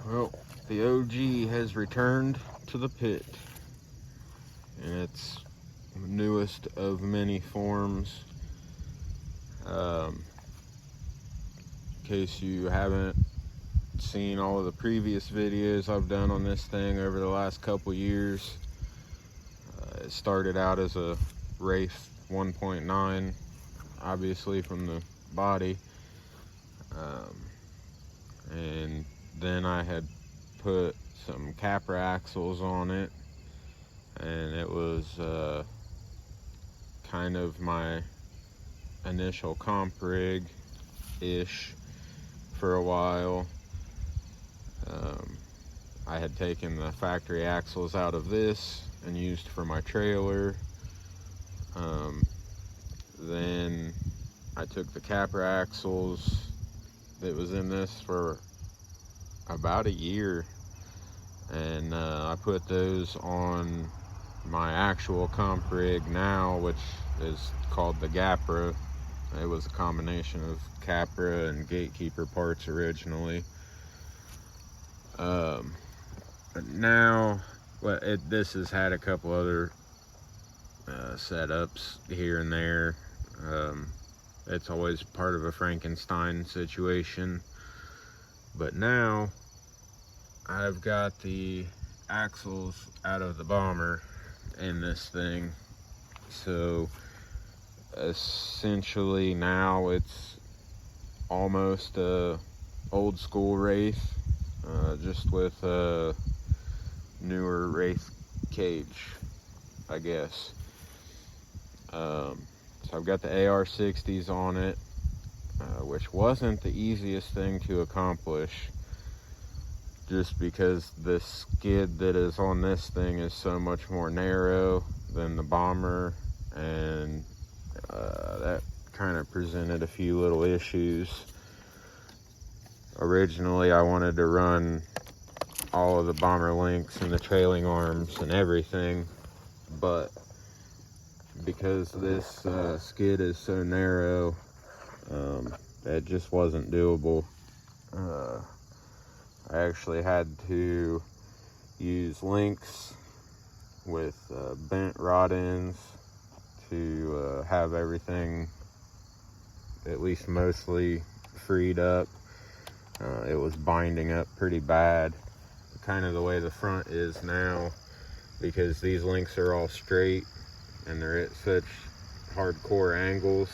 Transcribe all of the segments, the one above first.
Well, the OG has returned to the pit in its newest of many forms. In case you haven't seen all of the previous videos I've done on this thing over the last couple years, it started out as a Wraith 1.9, obviously from the body, and then I had put some Capra axles on it, and it was kind of my initial comp rig ish for a while. I had taken the factory axles out of this and used for my trailer. Then I took the Capra axles that was in this for about a year, and I put those on my actual comp rig now, which is called the Capra. It was a combination of Capra and Gatekeeper parts originally. But now, well, this has had a couple other setups here and there. It's always part of a Frankenstein situation. But now, I've got the axles out of the bomber in this thing. So, essentially now it's almost a old school Wraith, just with a newer Wraith cage, I guess. So I've got the AR60s on it, which wasn't the easiest thing to accomplish, just because the skid that is on this thing is so much more narrow than the bomber, and that kind of presented a few little issues. Originally, I wanted to run all of the bomber links and the trailing arms and everything, but because this skid is so narrow, it just wasn't doable. I actually had to use links with bent rod ends to have everything at least mostly freed up. It was binding up pretty bad, kind of the way the front is now, because these links are all straight and they're at such hardcore angles.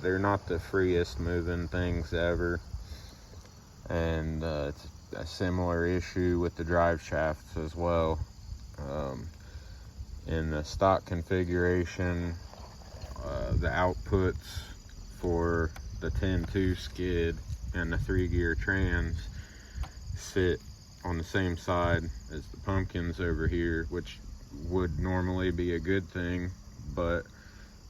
They're not the freest moving things ever, and it's a similar issue with the drive shafts as well. In the stock configuration, the outputs for the 10.2 skid and the 3-gear trans sit on the same side as the pumpkins over here, which would normally be a good thing, but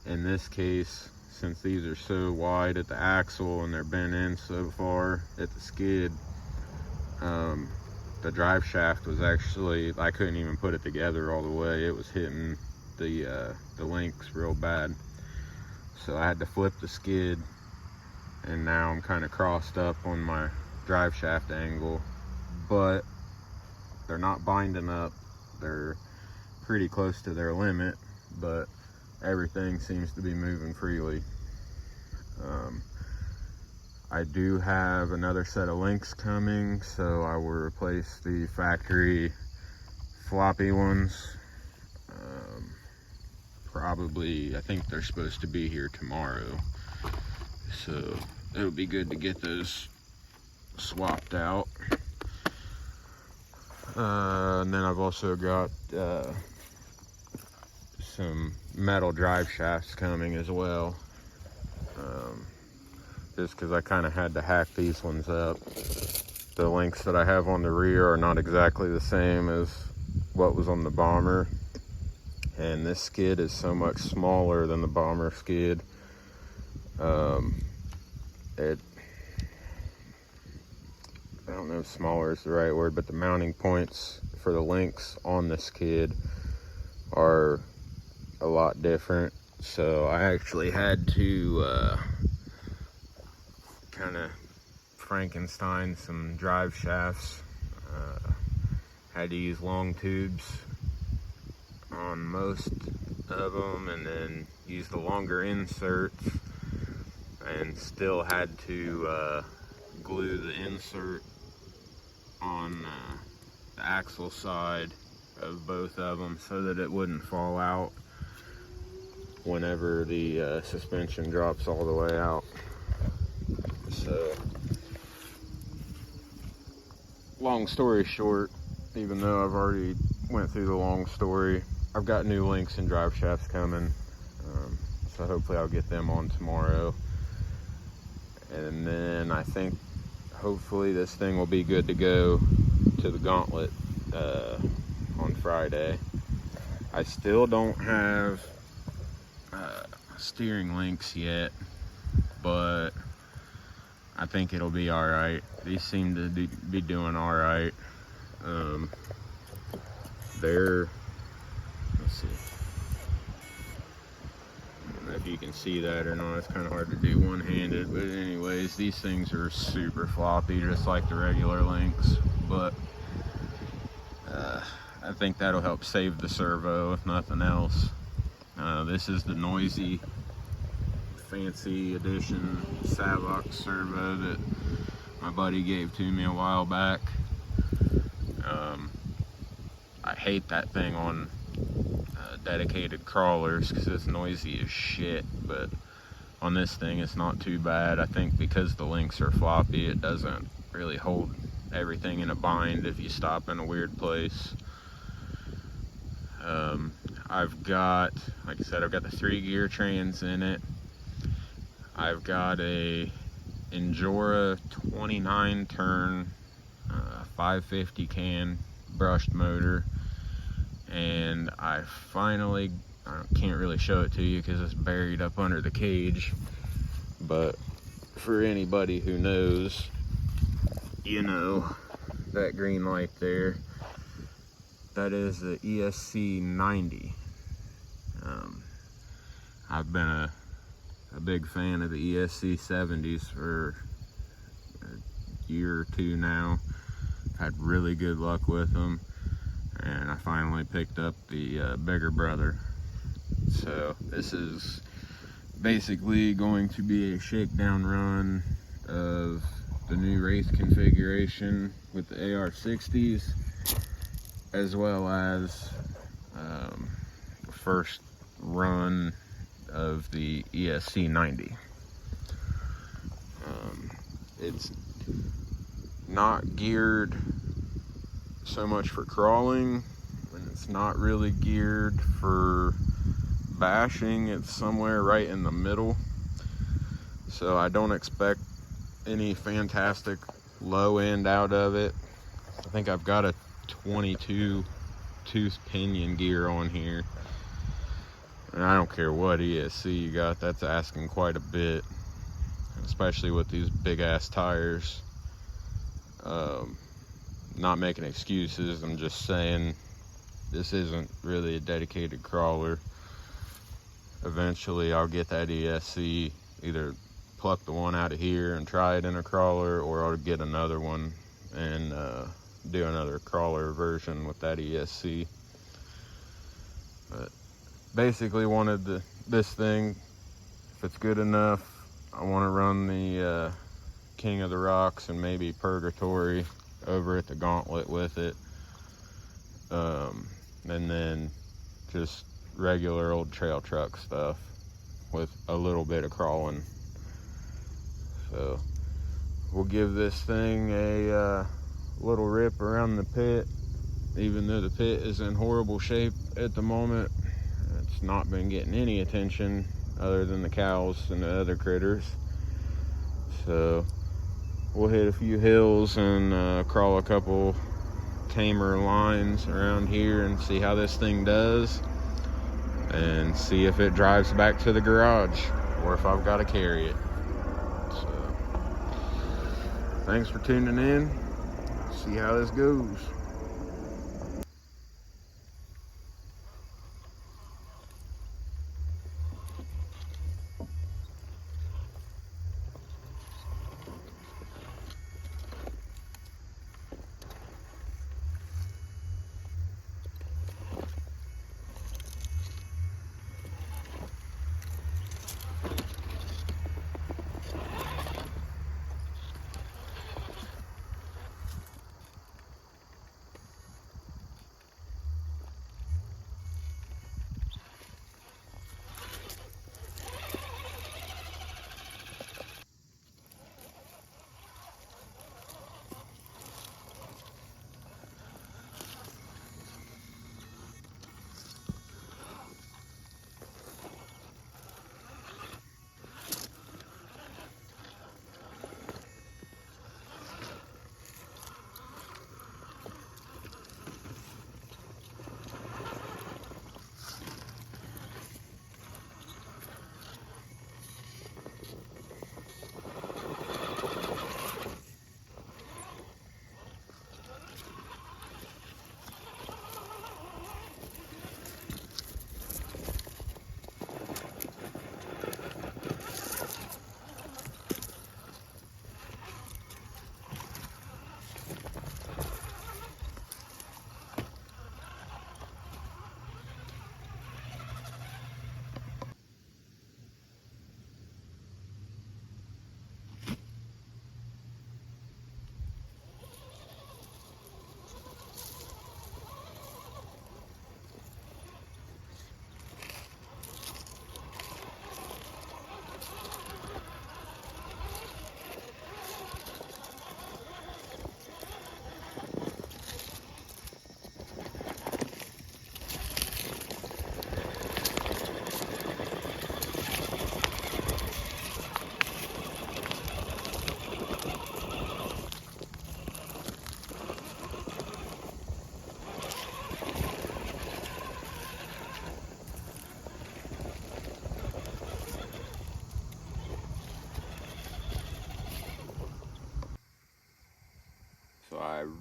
in this case, since these are so wide at the axle and they're bent in so far at the skid, the drive shaft was actually, I couldn't even put it together all the way. It was hitting the links real bad. So I had to flip the skid, and now I'm kind of crossed up on my drive shaft angle, but they're not binding up. They're pretty close to their limit, but everything seems to be moving freely. I do have another set of links coming, so I will replace the factory floppy ones. Probably, I think they're supposed to be here tomorrow, so it'll be good to get those swapped out. And then I've also got some metal drive shafts coming as well, just because I kind of had to hack these ones up. The links that I have on the rear are not exactly the same as what was on the bomber, and this skid is so much smaller than the bomber skid. I don't know if smaller is the right word, but the mounting points for the links on the skid are a lot different. So I actually had to kind of Frankenstein some drive shafts. Had to use long tubes on most of them, and then use the longer inserts, and still had to glue the insert on the axle side of both of them so that it wouldn't fall out whenever the suspension drops all the way out. So, long story short, even though I've already went through the long story, I've got new links and drive shafts coming, so hopefully I'll get them on tomorrow. And then I think hopefully this thing will be good to go to the gauntlet on Friday. I still don't have steering links yet, but I think it'll be all right. These seem to be doing all right. Let's see. I don't know if you can see that or not. It's kind of hard to do one-handed, but anyways, these things are super floppy, just like the regular links. But I think that'll help save the servo, if nothing else. This is the noisy, fancy edition Savox servo that my buddy gave to me a while back. I hate that thing on dedicated crawlers because it's noisy as shit, but on this thing it's not too bad. I think because the links are floppy, it doesn't really hold everything in a bind if you stop in a weird place. I've got, like I said, I've got the 3-gear trans in it. I've got a Injora 29 turn 550 can brushed motor, and I can't really show it to you because it's buried up under the cage, but for anybody who knows, you know, that green light there, that is the ESC 90. I've been a big fan of the ESC 70s for a year or two now. Had really good luck with them, and I finally picked up the bigger brother. So this is basically going to be a shakedown run of the new Wraith configuration with the AR60s, as well as the first run of the ESC 90. It's not geared so much for crawling, and it's not really geared for bashing. It's somewhere right in the middle, so I don't expect any fantastic low end out of it. I think I've got a 22 tooth pinion gear on here, and I don't care what ESC you got, that's asking quite a bit, especially with these big ass tires. Not making excuses, I'm just saying this isn't really a dedicated crawler. Eventually I'll get that ESC, either pluck the one out of here and try it in a crawler, or I'll get another one and do another crawler version with that ESC. But basically wanted this thing, if it's good enough, I want to run the King of the Rocks and maybe Purgatory over at the Gauntlet with it, and then just regular old trail truck stuff with a little bit of crawling. So we'll give this thing a little rip around the pit. Even though the pit is in horrible shape at the moment, it's not been getting any attention other than the cows and the other critters. So we'll hit a few hills and crawl a couple tamer lines around here and see how this thing does, and see if it drives back to the garage or if I've got to carry it. So thanks for tuning in. See how this goes.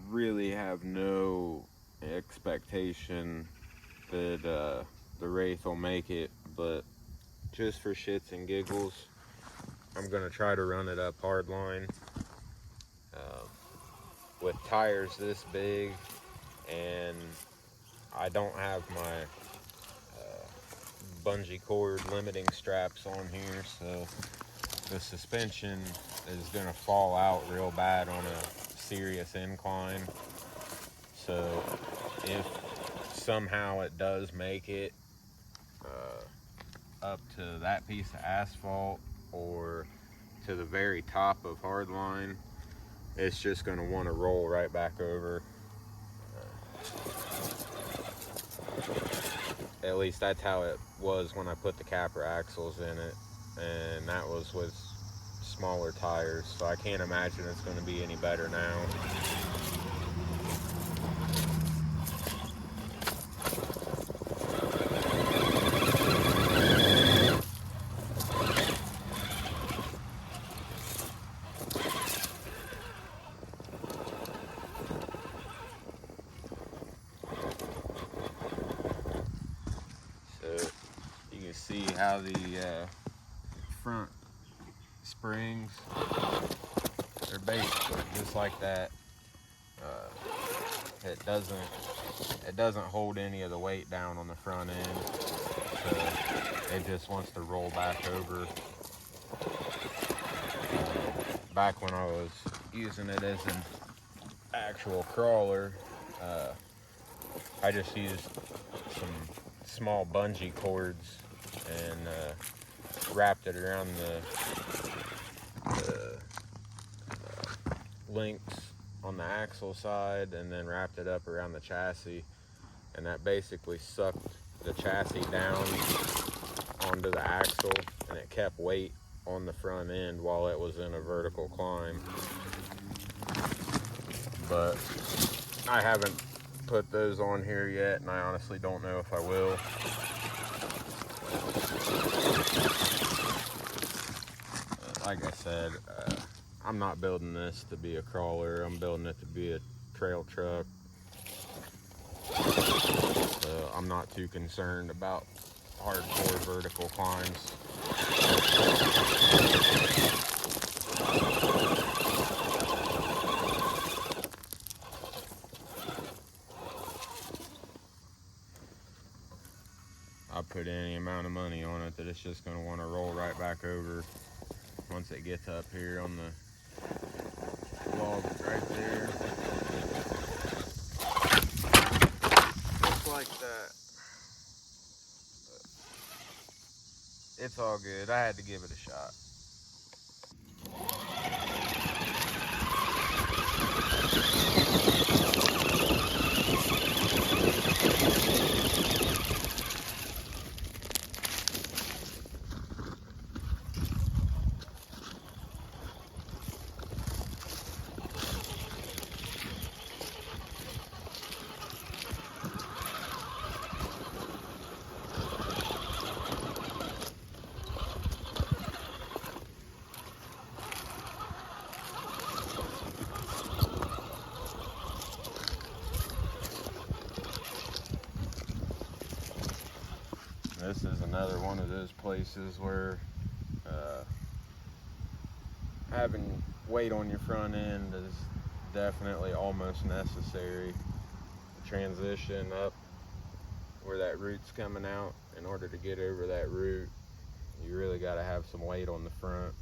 really have no expectation that the Wraith will make it, but just for shits and giggles, I'm gonna try to run it up hardline. With tires this big, and I don't have my bungee cord limiting straps on here, so the suspension is going to fall out real bad on a serious incline. So if somehow it does make it up to that piece of asphalt or to the very top of hardline, it's just going to want to roll right back over. At least that's how it was when I put the capper axles in it, and that was with smaller tires, so I can't imagine it's going to be any better now. So you can see how the front springs, they're basically just like that. It doesn't hold any of the weight down on the front end, so it just wants to roll back over. Back when I was using it as an actual crawler, I just used some small bungee cords and wrapped it around the links on the axle side, and then wrapped it up around the chassis, and that basically sucked the chassis down onto the axle, and it kept weight on the front end while it was in a vertical climb. But I haven't put those on here yet, and I honestly don't know if I will. Like I said, I'm not building this to be a crawler. I'm building it to be a trail truck. So I'm not too concerned about hardcore vertical climbs. I put any amount of money on it that it's just going to want to roll right back over once it gets up here on the log right there. Just like that. But it's all good. I had to give it a shot. This is another one of those places where having weight on your front end is definitely almost necessary. The transition up where that root's coming out, in order to get over that root, you really got to have some weight on the front.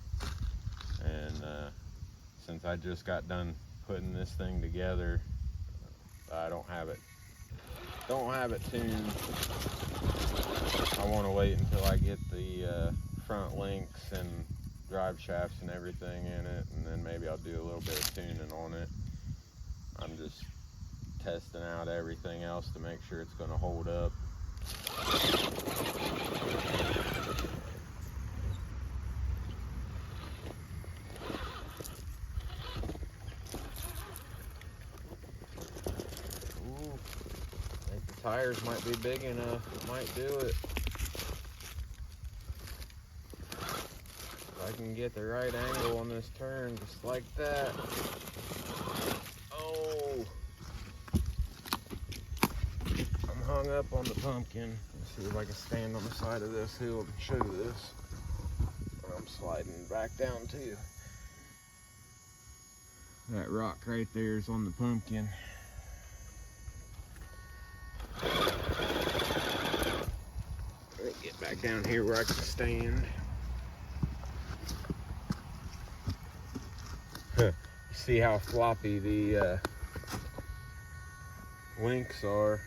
And since I just got done putting this thing together, I don't have it tuned. I want to wait until I get the front links and drive shafts and everything in it, and then maybe I'll do a little bit of tuning on it. I'm just testing out everything else to make sure it's going to hold up. Ooh, I think the tires might be big enough. It might do it. If I can get the right angle on this turn, just like that. Oh no. I'm hung up on the pumpkin. Let's see if I can stand on the side of this hill and show this. I'm sliding back down too. That rock right there is on the pumpkin. Let me get back down here where I can stand. You see how floppy the links are.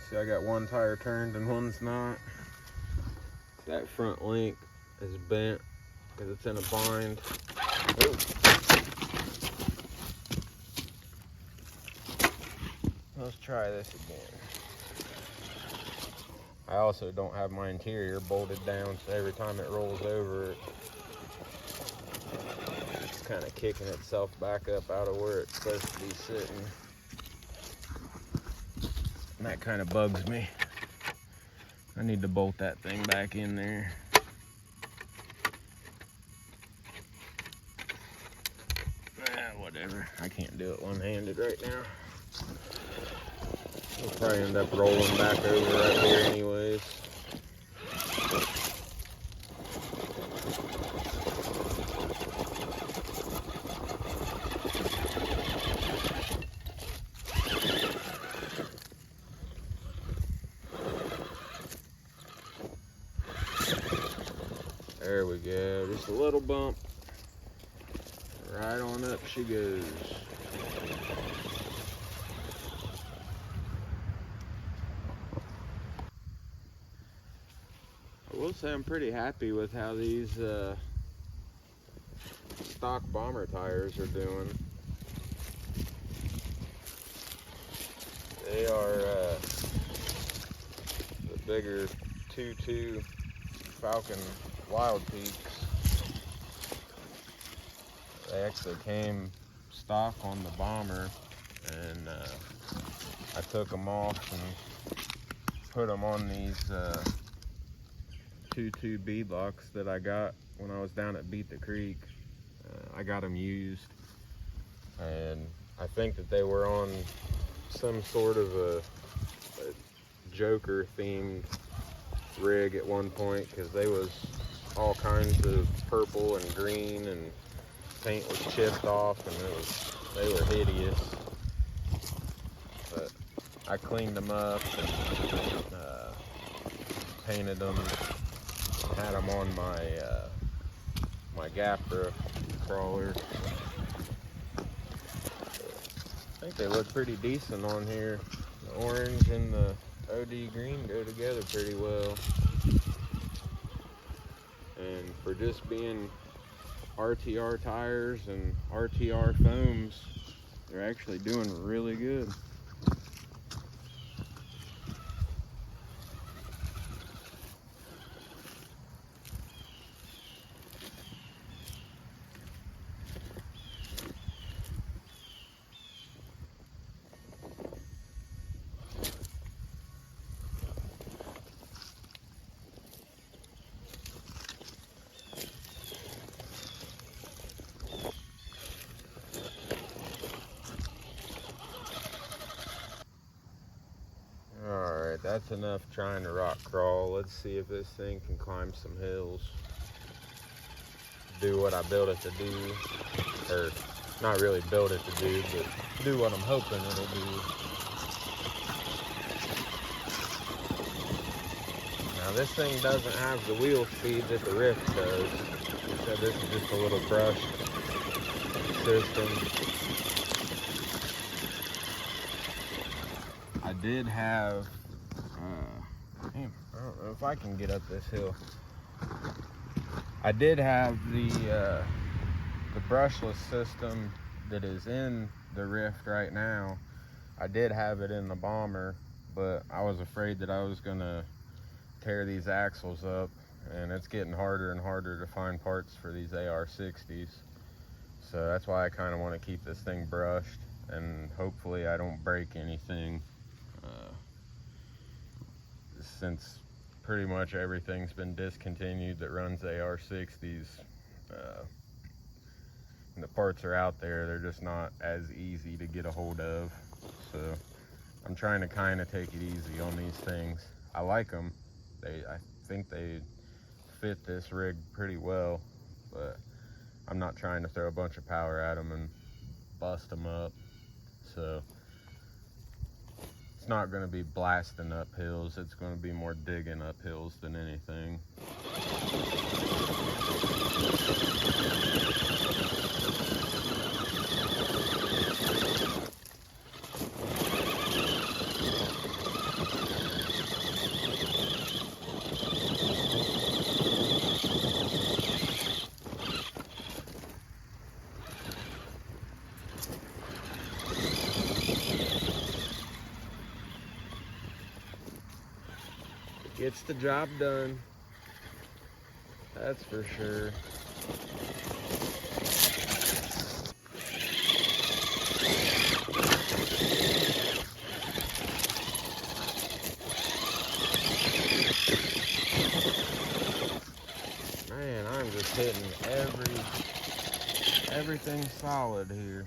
See, I got one tire turned and one's not. That front link is bent because it's in a bind. Oh. Let's try this again. I also don't have my interior bolted down, so every time it rolls over, it's kind of kicking itself back up out of where it's supposed to be sitting. And that kind of bugs me. I need to bolt that thing back in there. Whatever. I can't do it one-handed right now. We'll probably end up rolling back over right here anyways. There we go. Just a little bump. Right on up she goes. I will say I'm pretty happy with how these stock bomber tires are doing. They are the bigger 2.2 Falcon Wild Peaks. They actually came stock on the bomber, and I took them off and put them on these 2.2 beadlocks that I got when I was down at Beat the Creek. I got them used, and I think that they were on some sort of a Joker themed rig at one point, because they was all kinds of purple and green, and paint was chipped off, and they were hideous. But I cleaned them up and painted them, had them on my my Gapra crawler. I think they look pretty decent on here. The orange and the OD green go together pretty well. And for just being RTR tires and RTR foams, they're actually doing really good. Alright, that's enough trying to rock crawl. Let's see if this thing can climb some hills. Do what I built it to do. Or, not really build it to do, but do what I'm hoping it'll do. Now this thing doesn't have the wheel speed that the Wraith does. So this is just a little brushed system. I did have, damn, I don't know if I can get up this hill. I did have the brushless system that is in the Rift right now. I did have it in the bomber, but I was afraid that I was gonna tear these axles up, and it's getting harder and harder to find parts for these AR60s. So that's why I kind of want to keep this thing brushed, and hopefully I don't break anything. Since pretty much everything's been discontinued that runs AR60s, and the parts are out there, they're just not as easy to get a hold of. So I'm trying to kind of take it easy on these things. I like them. I think they fit this rig pretty well, but I'm not trying to throw a bunch of power at them and bust them up. So it's not going to be blasting up hills. It's going to be more digging up hills than anything. Gets the job done, that's for sure. Man, I'm just hitting everything solid here.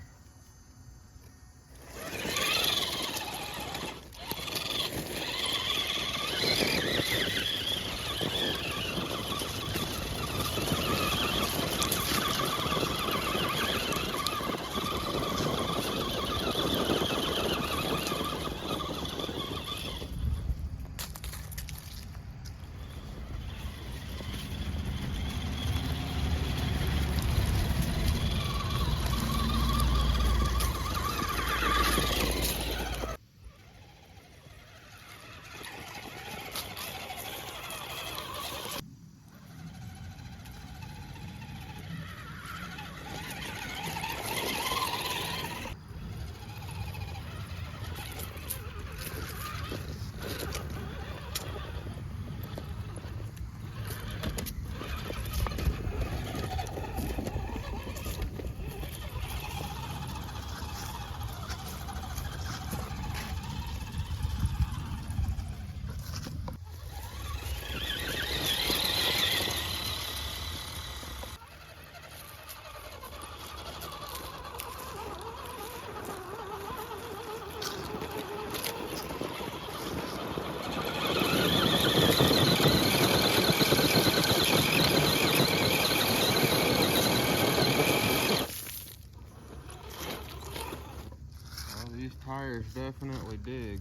These tires definitely dig.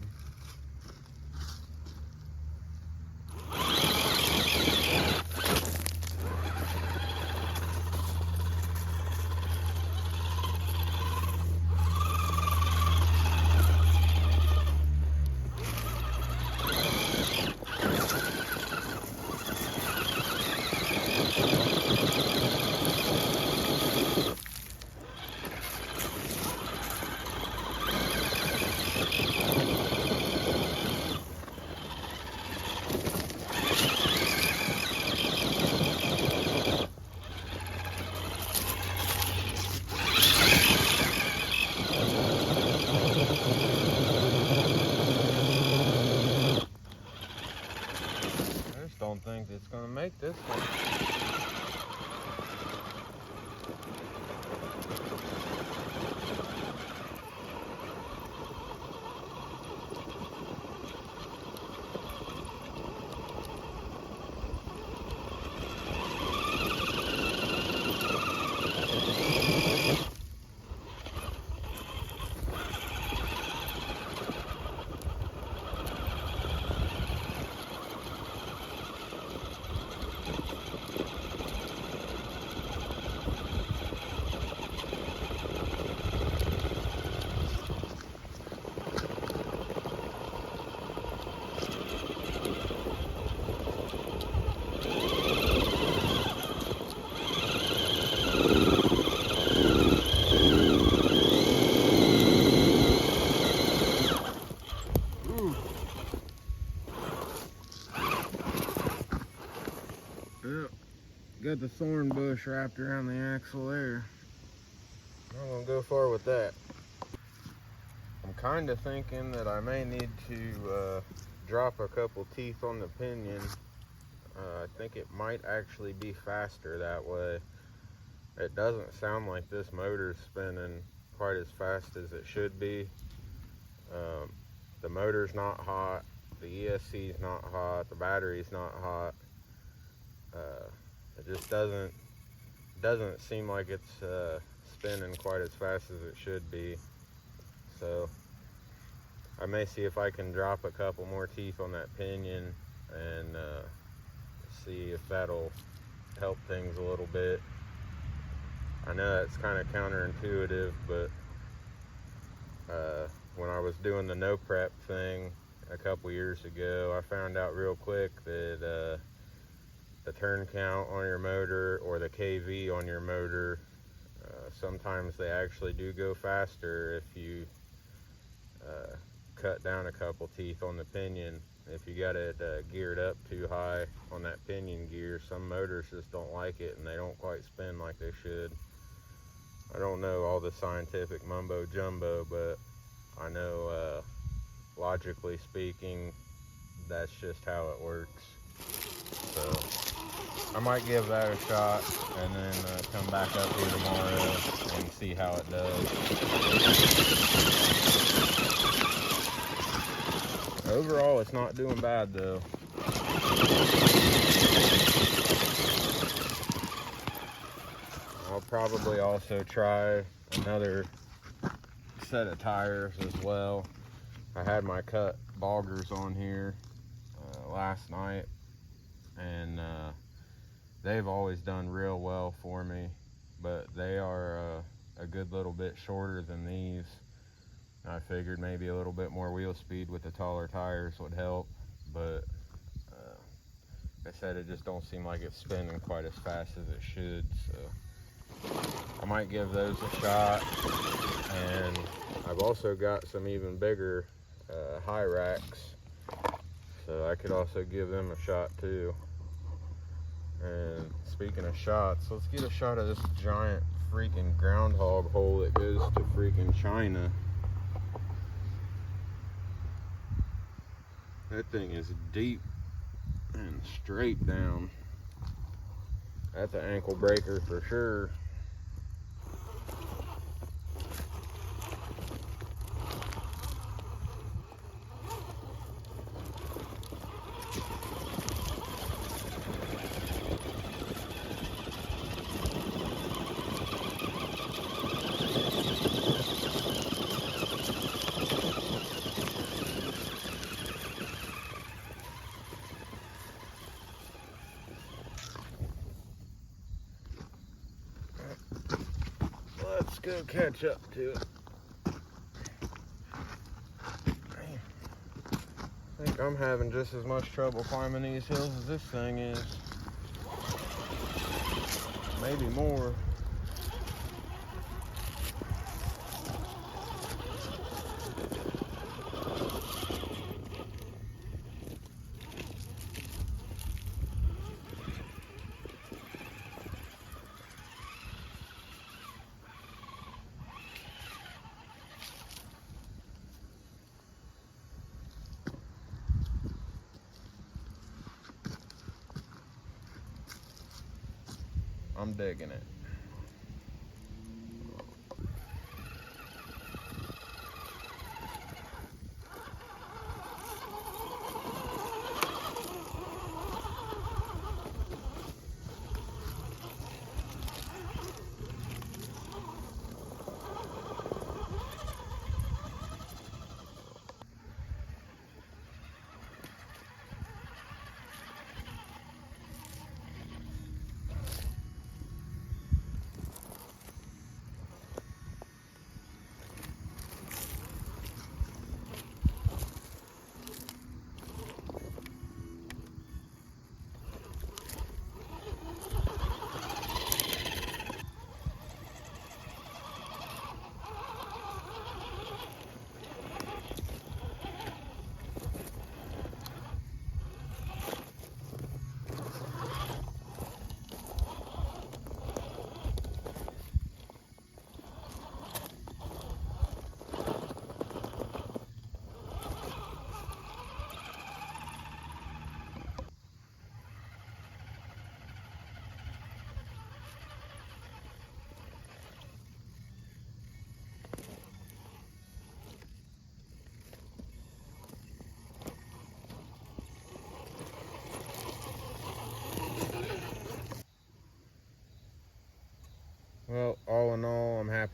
Don't think it's gonna make this one. Yep, got the thorn bush wrapped around the axle there. I'm gonna go far with that. I'm kind of thinking that I may need to drop a couple teeth on the pinion. I think it might actually be faster that way. It doesn't sound like this motor's spinning quite as fast as it should be. The motor's not hot, the ESC's not hot, the battery's not hot. It just doesn't seem like it's spinning quite as fast as it should be. So I may see if I can drop a couple more teeth on that pinion and see if that'll help things a little bit. I know that's kind of counterintuitive, but when I was doing the no prep thing a couple years ago, I found out real quick that the turn count on your motor or the KV on your motor, sometimes they actually do go faster if you cut down a couple teeth on the pinion. If you got it geared up too high on that pinion gear, some motors just don't like it and they don't quite spin like they should. I don't know all the scientific mumbo jumbo, but I know logically speaking, that's just how it works. So I might give that a shot and then come back up here tomorrow and see how it does. Overall, it's not doing bad though. I'll probably also try another set of tires as well. I had my cut boggers on here last night, and they've always done real well for me, but they are a good little bit shorter than these. I figured maybe a little bit more wheel speed with the taller tires would help, but like I said, it just don't seem like it's spinning quite as fast as it should, so I might give those a shot. And I've also got some even bigger high racks, so I could also give them a shot too. And speaking of shots, let's get a shot of this giant freaking groundhog hole that goes to freaking China. That thing is deep and straight down. That's an ankle breaker for sure. Let's go catch up to it. I think I'm having just as much trouble climbing these hills as this thing is. Maybe more. I'm digging it.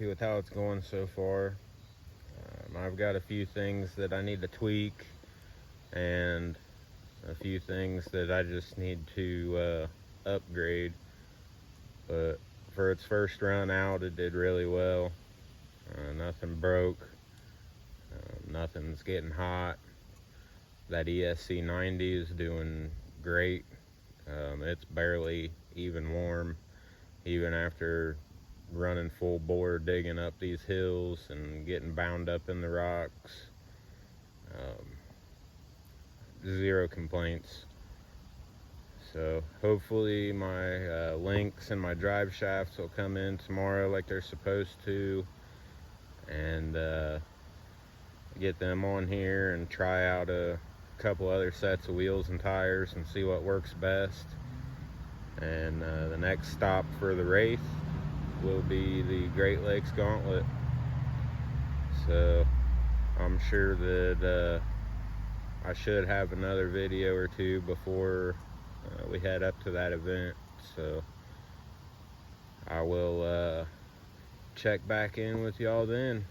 with how it's going so far. I've got a few things that I need to tweak, and a few things that I just need to upgrade. But for its first run out, it did really well. Nothing broke. Nothing's getting hot. That ESC 90 is doing great. It's barely even warm, even after running full bore, digging up these hills and getting bound up in the rocks. Zero complaints. So hopefully my links and my drive shafts will come in tomorrow like they're supposed to, and get them on here and try out a couple other sets of wheels and tires and see what works best. And the next stop for the Wraith will be the Great Lakes Gauntlet. So I'm sure that I should have another video or two before we head up to that event. So I will check back in with y'all then.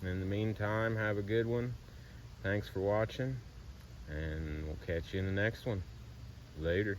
In the meantime, have a good one. Thanks for watching, and we'll catch you in the next one. Later.